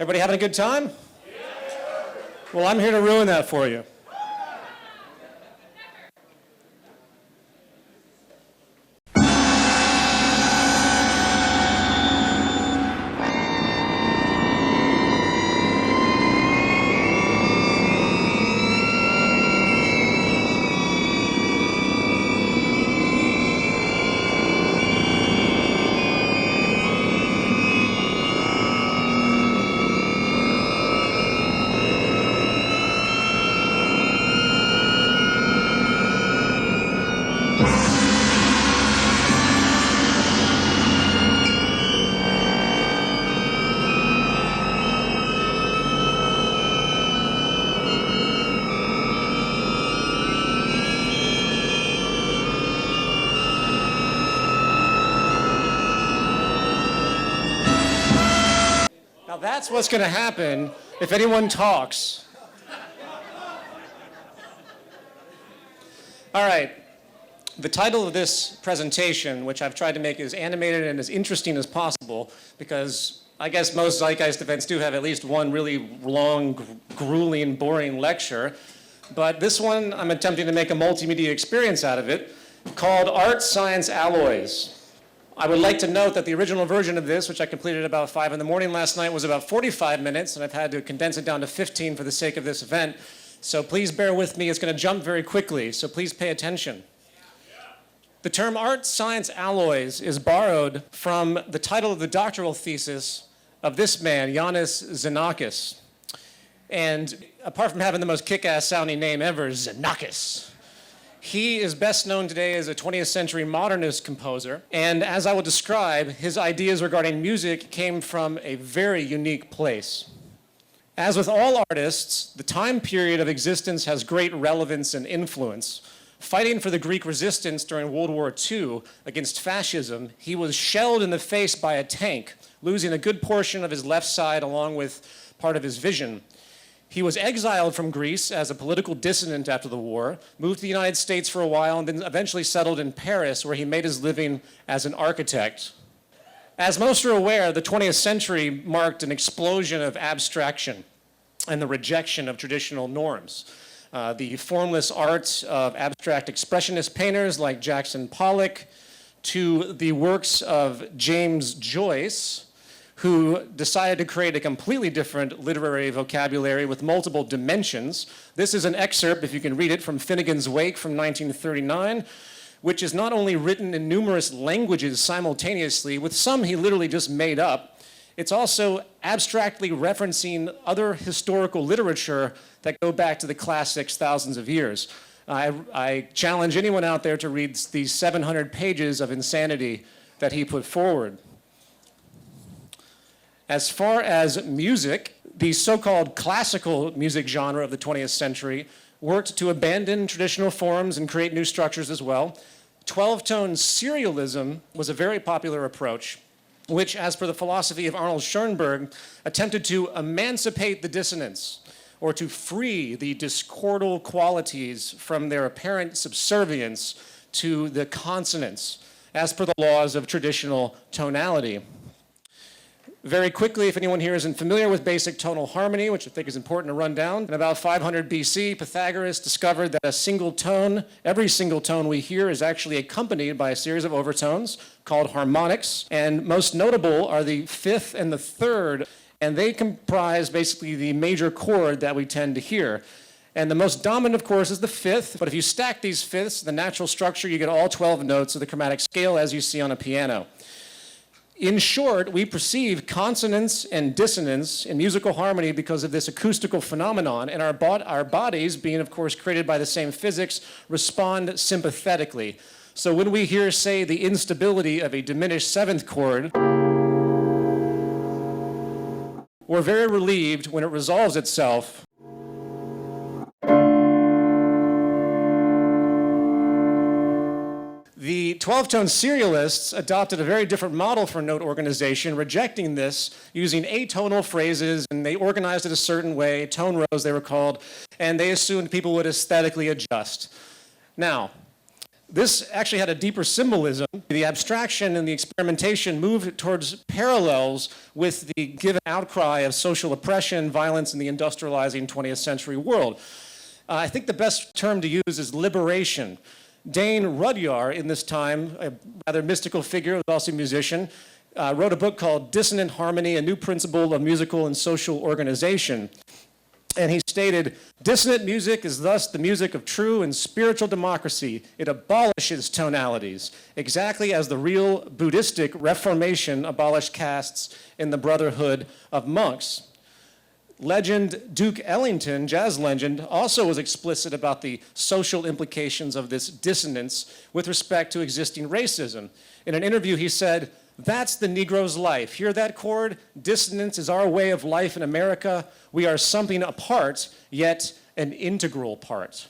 Everybody having a good time? Well, I'm here to ruin that for you. That's what's going to happen if anyone talks. All right. The title of this presentation, which I've tried to make as animated and as interesting as possible, because I guess most Zeitgeist events do have at least one really long, grueling, boring lecture. But this one, I'm attempting to make a multimedia experience out of it, called Art Science Alloys. I would like to note that the original version of this, which I completed about 5 in the morning last night, was about 45 minutes, and I've had to condense it down to 15 for the sake of this event. So please bear with me. It's going to jump very quickly, so please pay attention. The term art science alloys is borrowed from the title of the doctoral thesis of this man, Iannis Xenakis. And apart from having the most kick-ass sounding name ever, Xenakis, he is best known today as a 20th century modernist composer, and as I will describe, his ideas regarding music came from a very unique place. As with all artists, the time period of existence has great relevance and influence. Fighting for the Greek resistance during World War II against fascism, he was shelled in the face by a tank, losing a good portion of his left side along with part of his vision. He was exiled from Greece as a political dissident after the war, moved to the United States for a while, and then eventually settled in Paris, where he made his living as an architect. As most are aware, the 20th century marked an explosion of abstraction and the rejection of traditional norms. The formless art of abstract expressionist painters like Jackson Pollock, to the works of James Joyce, who decided to create a completely different literary vocabulary with multiple dimensions. This is an excerpt, if you can read it, from Finnegan's Wake from 1939, which is not only written in numerous languages simultaneously, with some he literally just made up, it's also abstractly referencing other historical literature that go back to the classics thousands of years. I challenge anyone out there to read these 700 pages of insanity that he put forward. As far as music, the so-called classical music genre of the 20th century worked to abandon traditional forms and create new structures as well. 12-tone serialism was a very popular approach, which, as per the philosophy of Arnold Schoenberg, attempted to emancipate the dissonance, or to free the discordal qualities from their apparent subservience to the consonants, as per the laws of traditional tonality. Very quickly, if anyone here isn't familiar with basic tonal harmony, which I think is important to run down, in about 500 BC, Pythagoras discovered that a single tone, every single tone we hear is actually accompanied by a series of overtones called harmonics, and most notable are the fifth and the third, and they comprise basically the major chord that we tend to hear. And the most dominant, of course, is the fifth, but if you stack these fifths, the natural structure, you get all 12 notes of the chromatic scale as you see on a piano. In short, we perceive consonance and dissonance in musical harmony because of this acoustical phenomenon, and our bodies, being of course created by the same physics, respond sympathetically. So when we hear, say, the instability of a diminished seventh chord, we're very relieved when it resolves itself. The 12-tone serialists adopted a very different model for note organization, rejecting this, using atonal phrases, and they organized it a certain way, tone rows they were called, and they assumed people would aesthetically adjust. Now, This actually had a deeper symbolism. The abstraction and the experimentation moved towards parallels with the given outcry of social oppression, violence in the industrializing 20th century world. I think the best term to use is liberation. Dane Rudyard, in this time, a rather mystical figure, was also a musician, wrote a book called Dissonant Harmony, A New Principle of Musical and Social Organization. And he stated, dissonant music is thus the music of true and spiritual democracy. It abolishes tonalities, exactly as the real Buddhistic Reformation abolished castes in the Brotherhood of Monks. Legend Duke Ellington, jazz legend, also was explicit about the social implications of this dissonance with respect to existing racism. In an interview, he said, "That's the Negro's life. Hear that chord? Dissonance is our way of life in America. We are something apart, yet an integral part."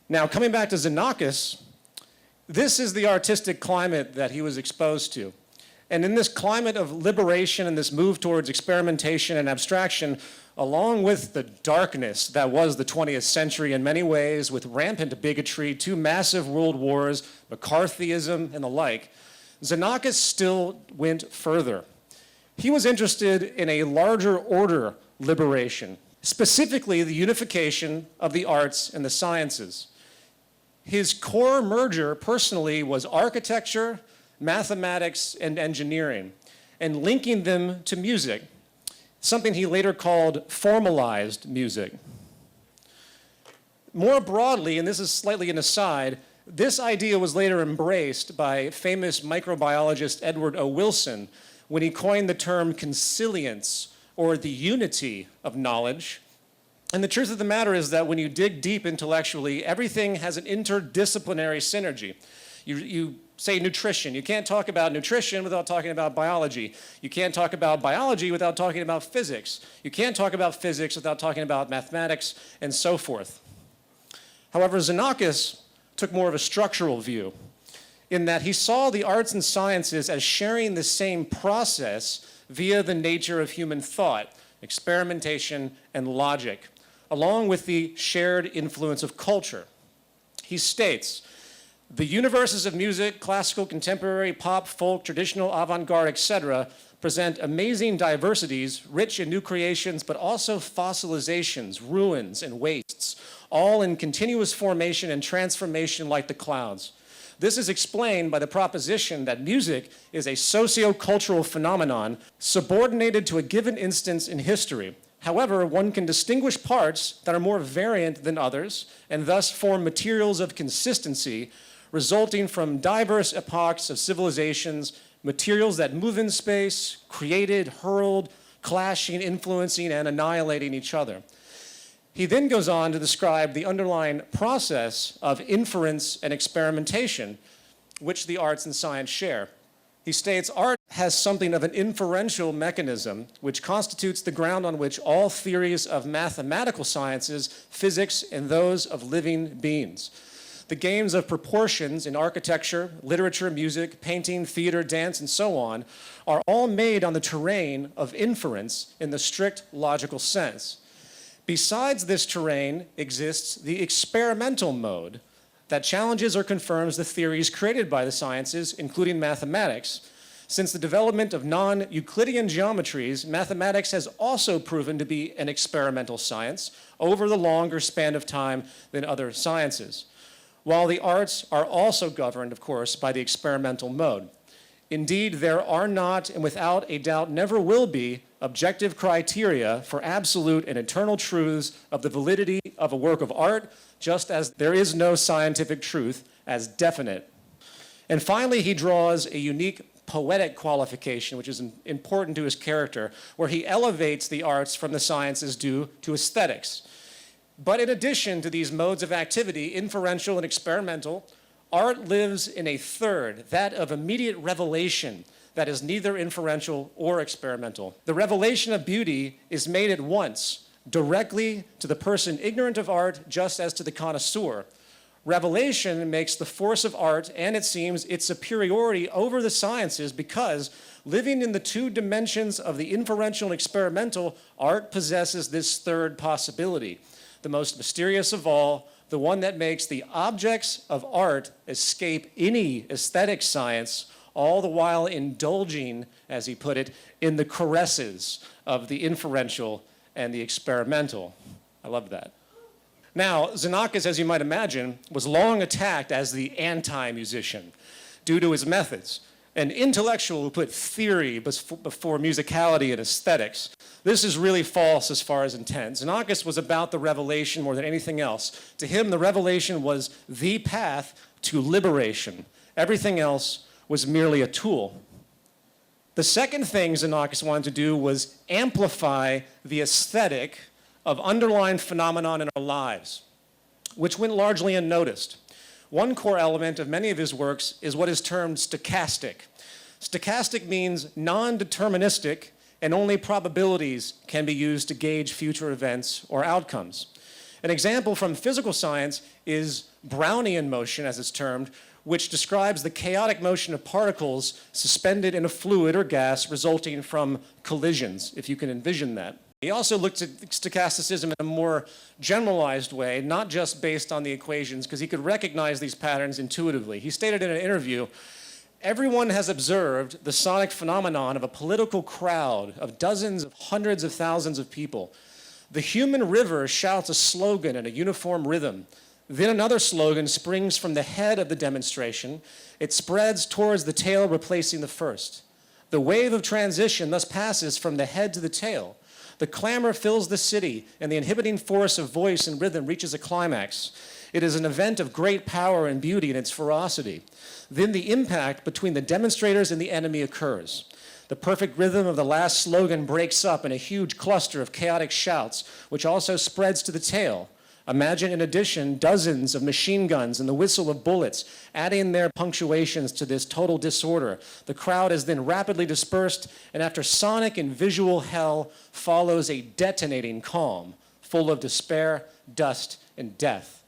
Now, coming back to Xenakis, this is the artistic climate that he was exposed to. And in this climate of liberation and this move towards experimentation and abstraction, along with the darkness that was the 20th century in many ways, with rampant bigotry, 2 massive world wars, McCarthyism, and the like, Xenakis still went further. He was interested in a larger order liberation, specifically the unification of the arts and the sciences. His core merger personally was architecture, mathematics, and engineering, and linking them to music, something he later called formalized music. More broadly, and this is slightly an aside, this idea was later embraced by famous microbiologist Edward O. Wilson when he coined the term consilience, or the unity of knowledge. And the truth of the matter is that when you dig deep intellectually, everything has an interdisciplinary synergy. You say nutrition. You can't talk about nutrition without talking about biology. You can't talk about biology without talking about physics. You can't talk about physics without talking about mathematics, and so forth. However, Xenakis took more of a structural view, in that he saw the arts and sciences as sharing the same process via the nature of human thought, experimentation, and logic, along with the shared influence of culture. He states, "The universes of music, classical, contemporary, pop, folk, traditional, avant-garde, etc., present amazing diversities, rich in new creations, but also fossilizations, ruins, and wastes, all in continuous formation and transformation like the clouds. This is explained by the proposition that music is a socio-cultural phenomenon subordinated to a given instance in history. However, one can distinguish parts that are more variant than others, and thus form materials of consistency, resulting from diverse epochs of civilizations, materials that move in space, created, hurled, clashing, influencing, and annihilating each other." He then goes on to describe the underlying process of inference and experimentation, which the arts and science share. He states, "Art has something of an inferential mechanism, which constitutes the ground on which all theories of mathematical sciences, physics, and those of living beings. The games of proportions in architecture, literature, music, painting, theater, dance, and so on are all made on the terrain of inference in the strict logical sense. Besides this terrain exists the experimental mode that challenges or confirms the theories created by the sciences, including mathematics. Since the development of non-Euclidean geometries, mathematics has also proven to be an experimental science over the longer span of time than other sciences. While the arts are also governed, of course, by the experimental mode. Indeed, there are not, and without a doubt never will be, objective criteria for absolute and eternal truths of the validity of a work of art, just as there is no scientific truth as definite." And finally, he draws a unique poetic qualification, which is important to his character, where he elevates the arts from the sciences due to aesthetics. But in addition to these modes of activity, inferential and experimental, art lives in a third, that of immediate revelation, that is neither inferential or experimental. The revelation of beauty is made at once, directly to the person ignorant of art, just as to the connoisseur. Revelation makes the force of art, and it seems its superiority over the sciences, because living in the 2 dimensions of the inferential and experimental, art possesses this third possibility, the most mysterious of all, the one that makes the objects of art escape any aesthetic science, all the while indulging, as he put it, in the caresses of the inferential and the experimental. I love that. Now, Xenakis, as you might imagine, was long attacked as the anti-musician due to his methods, an intellectual who put theory before musicality and aesthetics. This is really false as far as intent. Xenakis was about the revelation more than anything else. To him, the revelation was the path to liberation. Everything else was merely a tool. The second thing Xenakis wanted to do was amplify the aesthetic of underlying phenomenon in our lives, which went largely unnoticed. One core element of many of his works is what is termed stochastic. Stochastic means non-deterministic, and only probabilities can be used to gauge future events or outcomes. An example from physical science is Brownian motion, as it's termed, which describes the chaotic motion of particles suspended in a fluid or gas resulting from collisions, if you can envision that. He also looked at stochasticism in a more generalized way, not just based on the equations, because he could recognize these patterns intuitively. He stated in an interview, "Everyone has observed the sonic phenomenon of a political crowd of dozens of hundreds of thousands of people. The human river shouts a slogan in a uniform rhythm. Then another slogan springs from the head of the demonstration. It spreads towards the tail, replacing the first. The wave of transition thus passes from the head to the tail. The clamor fills the city, and the inhibiting force of voice and rhythm reaches a climax. It is an event of great power and beauty in its ferocity. Then the impact between the demonstrators and the enemy occurs. The perfect rhythm of the last slogan breaks up in a huge cluster of chaotic shouts, which also spreads to the tail. Imagine, in addition, dozens of machine guns and the whistle of bullets, adding their punctuations to this total disorder. The crowd is then rapidly dispersed, and after sonic and visual hell follows a detonating calm, full of despair, dust, and death.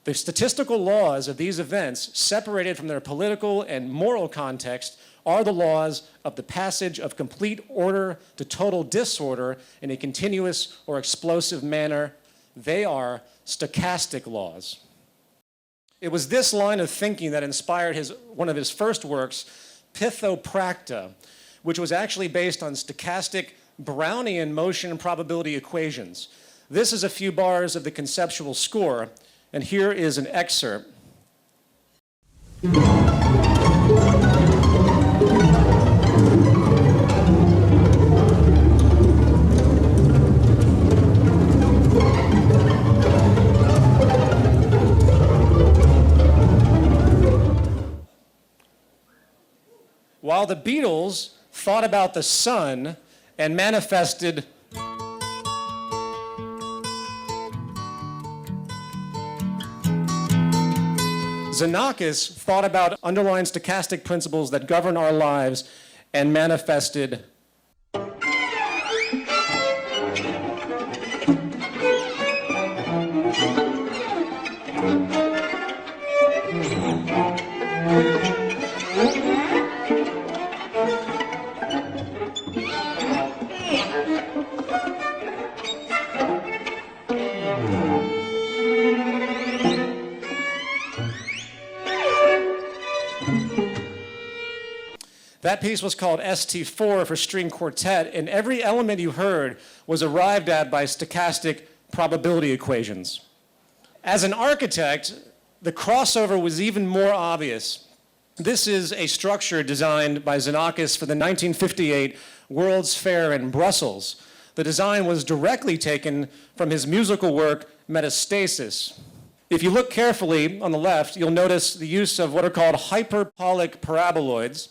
The statistical laws of these events, separated from their political and moral context, are the laws of the passage of complete order to total disorder in a continuous or explosive manner. They are stochastic laws." It was this line of thinking that inspired one of his first works, Pithopracta, which was actually based on stochastic Brownian motion and probability equations. This is a few bars of the conceptual score, and here is an excerpt. While the Beatles thought about the sun and manifested Xenakis thought about underlying stochastic principles that govern our lives and manifested That piece was called ST4 for string quartet, and every element you heard was arrived at by stochastic probability equations. As an architect, the crossover was even more obvious. This is a structure designed by Xenakis for the 1958 World's Fair in Brussels. The design was directly taken from his musical work, Metastasis. If you look carefully on the left, you'll notice the use of what are called hyperbolic paraboloids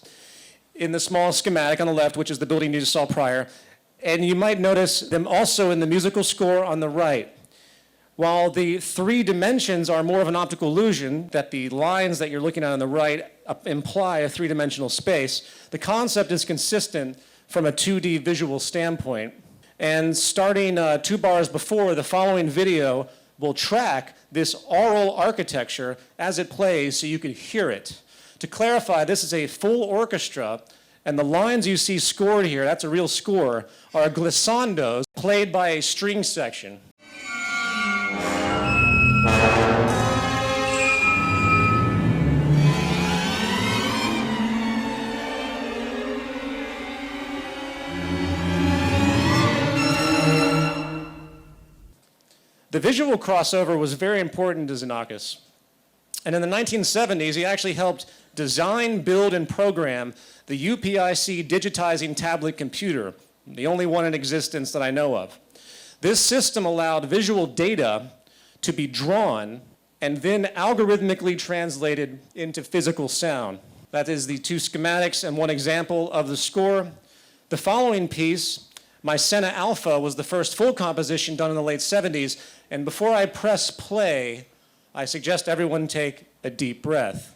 in the small schematic on the left, which is the building you just saw prior. And you might notice them also in the musical score on the right. While the three dimensions are more of an optical illusion, that the lines that you're looking at on the right imply a three-dimensional space, the concept is consistent from a 2D visual standpoint. And starting 2 bars before, the following video will track this aural architecture as it plays so you can hear it. To clarify, this is a full orchestra, and the lines you see scored here, that's a real score, are glissandos played by a string section. The visual crossover was very important to Xenakis. And in the 1970s, he actually helped design, build, and program the UPIC digitizing tablet computer, the only one in existence that I know of. This system allowed visual data to be drawn and then algorithmically translated into physical sound. That is the two schematics and one example of the score. The following piece, Mycena Alpha, was the first full composition done in the late 70s. And before I press play, I suggest everyone take a deep breath.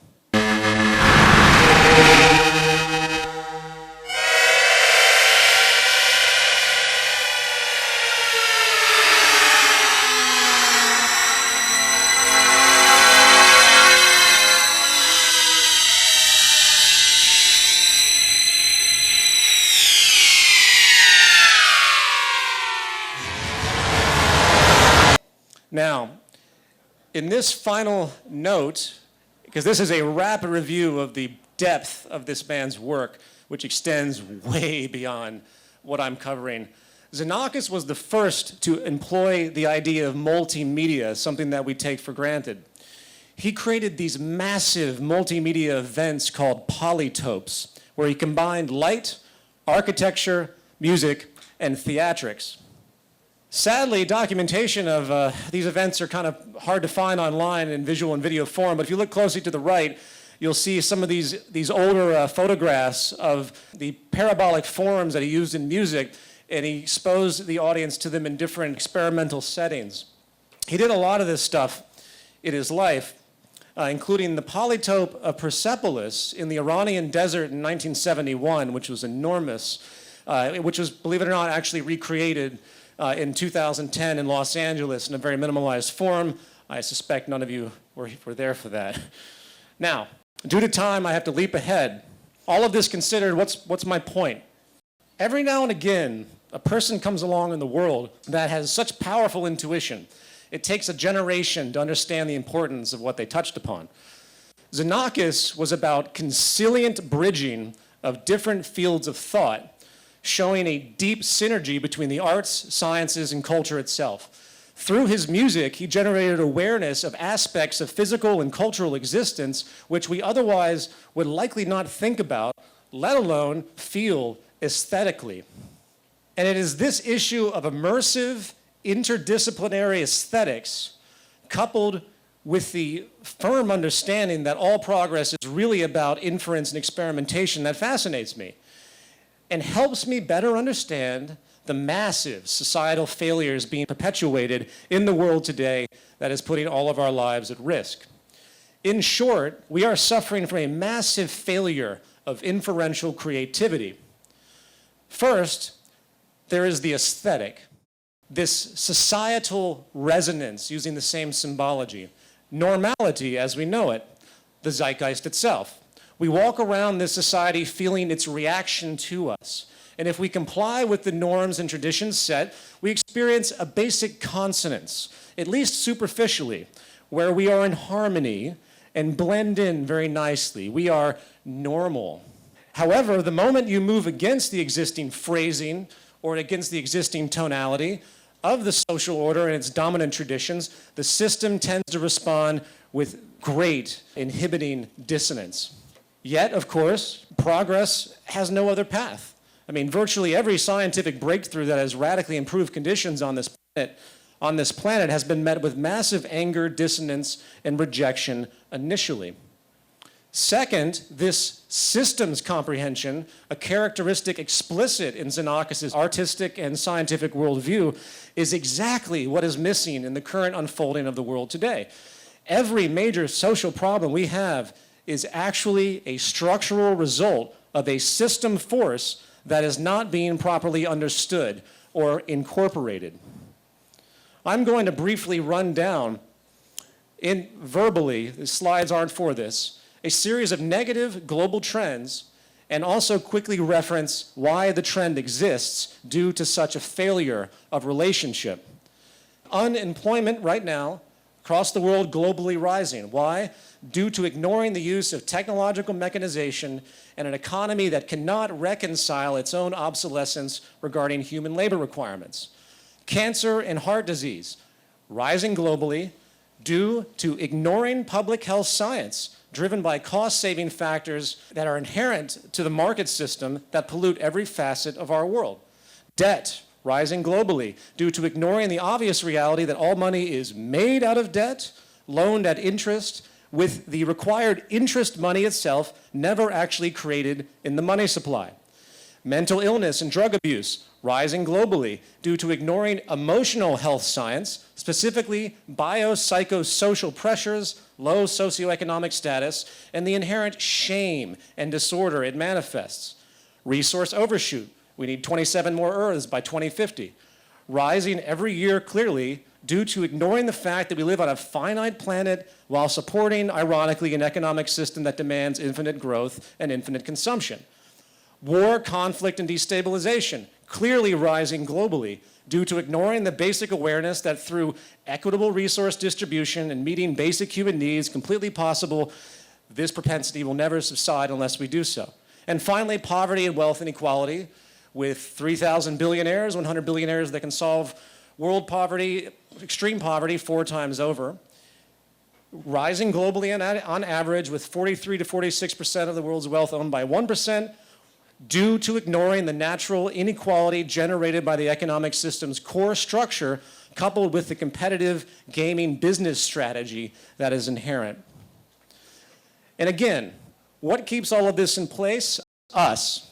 Now, in this final note, because this is a rapid review of the depth of this man's work, which extends way beyond what I'm covering, Xenakis was the first to employ the idea of multimedia, something that we take for granted. He created these massive multimedia events called polytopes, where he combined light, architecture, music, and theatrics. Sadly, documentation of these events are kind of hard to find online in visual and video form, but if you look closely to the right, you'll see some of these older photographs of the parabolic forms that he used in music, and he exposed the audience to them in different experimental settings. He did a lot of this stuff in his life, including the polytope of Persepolis in the Iranian desert in 1971, which was enormous, which was, believe it or not, actually recreated in 2010 in Los Angeles in a very minimalized form. I suspect none of you were there for that. Now, due to time, I have to leap ahead. All of this considered, what's my point? Every now and again, a person comes along in the world that has such powerful intuition. It takes a generation to understand the importance of what they touched upon. Xenakis was about consilient bridging of different fields of thought, showing a deep synergy between the arts, sciences, and culture itself. Through his music, he generated awareness of aspects of physical and cultural existence which we otherwise would likely not think about, let alone feel aesthetically. And it is this issue of immersive, interdisciplinary aesthetics, coupled with the firm understanding that all progress is really about inference and experimentation, that fascinates me and helps me better understand the massive societal failures being perpetuated in the world today that is putting all of our lives at risk. In short, we are suffering from a massive failure of inferential creativity. First, there is the aesthetic, this societal resonance using the same symbology, normality as we know it, the zeitgeist itself. We walk around this society feeling its reaction to us. And if we comply with the norms and traditions set, we experience a basic consonance, at least superficially, where we are in harmony and blend in very nicely. We are normal. However, the moment you move against the existing phrasing or against the existing tonality of the social order and its dominant traditions, the system tends to respond with great inhibiting dissonance. Yet, of course, progress has no other path. I mean, virtually every scientific breakthrough that has radically improved conditions on this planet has been met with massive anger, dissonance, and rejection initially. Second, this systems comprehension, a characteristic explicit in Xenakis' artistic and scientific worldview, is exactly what is missing in the current unfolding of the world today. Every major social problem we have is actually a structural result of a system force that is not being properly understood or incorporated. I'm going to briefly run down, verbally, the slides aren't for this, a series of negative global trends and also quickly reference why the trend exists due to such a failure of relationship. Unemployment right now across the world globally rising. Why? Due to ignoring the use of technological mechanization and an economy that cannot reconcile its own obsolescence regarding human labor requirements. Cancer and heart disease rising globally due to ignoring public health science driven by cost-saving factors that are inherent to the market system that pollute every facet of our world. Debt, rising globally due to ignoring the obvious reality that all money is made out of debt, loaned at interest, with the required interest money itself never actually created in the money supply. Mental illness and drug abuse, rising globally due to ignoring emotional health science, specifically biopsychosocial pressures, low socioeconomic status, and the inherent shame and disorder it manifests. Resource overshoot, we need 27 more Earths by 2050. Rising every year clearly due to ignoring the fact that we live on a finite planet while supporting, ironically, an economic system that demands infinite growth and infinite consumption. War, conflict, and destabilization, clearly rising globally due to ignoring the basic awareness that through equitable resource distribution and meeting basic human needs completely possible, this propensity will never subside unless we do so. And finally, poverty and wealth inequality, with 3,000 billionaires, 100 billionaires that can solve world poverty, extreme poverty 4 times over, rising globally on average with 43 to 46% of the world's wealth owned by 1%, due to ignoring the natural inequality generated by the economic system's core structure, coupled with the competitive gaming business strategy that is inherent. And again, what keeps all of this in place? Us,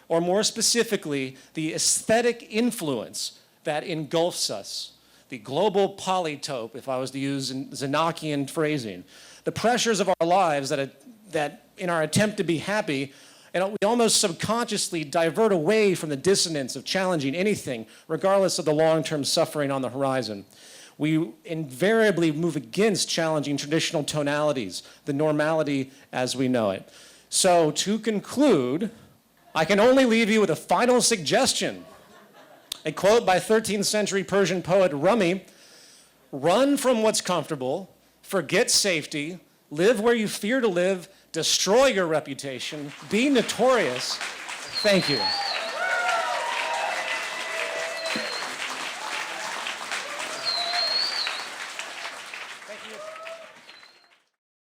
or more specifically, the aesthetic influence that engulfs us, the global polytope, if I was to use Xenakian phrasing, the pressures of our lives that in our attempt to be happy, and we almost subconsciously divert away from the dissonance of challenging anything, regardless of the long-term suffering on the horizon. We invariably move against challenging traditional tonalities, the normality as we know it. So to conclude, I can only leave you with a final suggestion. A quote by 13th century Persian poet Rumi: "Run from what's comfortable, forget safety, live where you fear to live, destroy your reputation, be notorious." Thank you.